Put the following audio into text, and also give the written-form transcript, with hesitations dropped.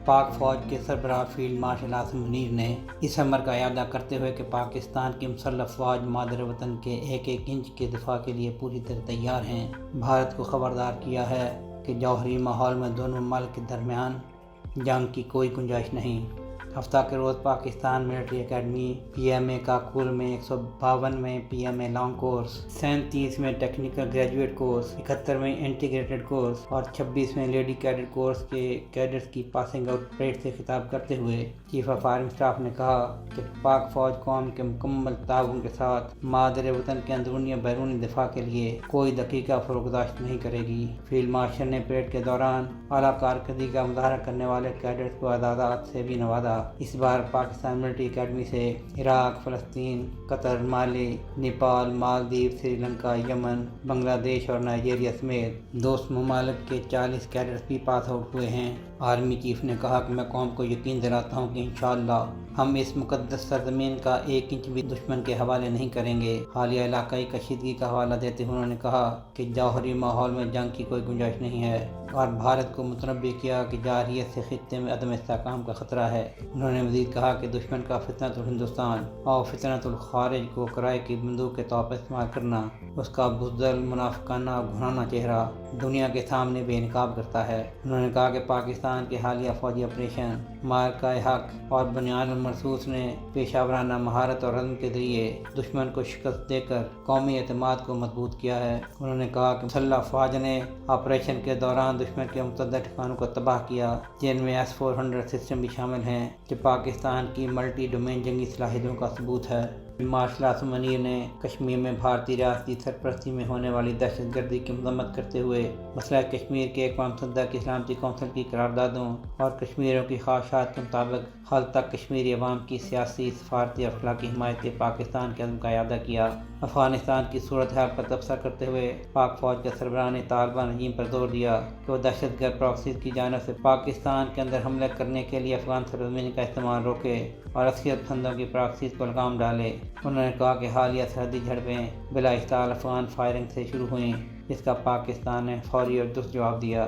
پاک فوج کے سربراہ فیلڈ مارشل عاصم منیر نے اس امر کا اعادہ کرتے ہوئے کہ پاکستان کی مسلح افواج مادر وطن کے ایک ایک انچ کے دفاع کے لیے پوری طرح تیار ہیں، بھارت کو خبردار کیا ہے کہ جوہری ماحول میں دونوں ممالک کے درمیان جنگ کی کوئی گنجائش نہیں۔ ہفتہ کے روز Pakistan military academy P M A Kakul میں 152ویں P M A long course, 37ویں ٹیکنیکل گریجویٹ کورس، 71ویں انٹیگریٹڈ کورس اور 26ویں لیڈی کیڈٹ کورس کے کیڈٹس کی پاسنگ آؤٹ پریڈ سے خطاب کرتے ہوئے چیف آف آرمی اسٹاف نے کہا کہ پاک فوج قوم کے مکمل تعاون کے ساتھ مادر وطن کے اندرونی اور بیرونی دفاع کے لیے کوئی دقیقہ فروگزاشت نہیں کرے گی۔ فیلڈ مارشل نے پریڈ کے دوران اعلیٰ کارکردگی کا مظاہرہ کرنے والے کیڈٹس کو اعزازات سے بھی نوازا۔ اس بار پاکستان ملٹری اکیڈمی سے عراق، فلسطین، قطر، مالی، نیپال، مالدیپ، سری لنکا، یمن، بنگلہ دیش اور نائجیریا سمیت دوست ممالک کے 40 کیڈٹس بھی پاس آؤٹ ہوئے ہیں۔ آرمی چیف نے کہا کہ میں قوم کو یقین دلاتا ہوں کہ انشاءاللہ ہم اس مقدس سرزمین کا ایک انچ بھی دشمن کے حوالے نہیں کریں گے۔ حالیہ علاقائی کشیدگی کا حوالہ دیتے ہوئے انہوں نے کہا کہ جوہری ماحول میں جنگ کی کوئی گنجائش نہیں ہے اور بھارت کو متنبہ کیا کہ جارحیت سے خطے میں عدم استحکام کا خطرہ ہے۔ انہوں نے مزید کہا کہ دشمن کا فتنۃ الہندوستان اور فتنۃ الخارج کو کرائے کی بندوق کے طور پر استعمال کرنا اس کا بزدل، منافقانہ اور گھناؤنا چہرہ دنیا کے سامنے بے نقاب کرتا ہے۔ انہوں نے کہا کہ پاکستان کے حالیہ فوجی آپریشن مارکہ حق اور بنیاد المرصوص نے پیشہ ورانہ مہارت اور عزم کے ذریعے دشمن کو شکست دے کر قومی اعتماد کو مضبوط کیا ہے۔ انہوں نے کہا کہ مسلح افواج نے آپریشن کے دوران دشمن کے متعدد ٹھکانوں کو تباہ کیا، جن میں S-400 سسٹم بھی شامل ہیں، جو پاکستان کی ملٹی ڈومین جنگی صلاحیتوں کا ثبوت ہے۔ مارشل عاصم منیر نے کشمیر میں بھارتی ریاستی سرپرستی میں ہونے والی دہشت گردی کی مذمت کرتے ہوئے مسئلہ کشمیر کے اقوام متحدہ کی سلامتی کونسل کی قراردادوں اور کشمیریوں کی خواہشات کے مطابق حل تک کشمیری عوام کی سیاسی، سفارتی اور اخلاقی حمایت کے پاکستان کے عزم کا اعادہ کیا۔ افغانستان کی صورتحال پر تبصرہ کرتے ہوئے پاک فوج کے سربراہ نے طالبان رجیم پر زور دیا کہ وہ دہشت گرد پراکسیز کی جانب سے پاکستان کے اندر حملے کرنے کے لیے افغان سرزمین کا استعمال روکے اور عسکریت پسندوں کی پراکسیز کو لگام ڈالے۔ انہوں نے کہا کہ حالیہ سرحدی جھڑپیں بلا اشتعال افغان فائرنگ سے شروع ہوئیں، جس کا پاکستان نے فوری اور درست جواب دیا۔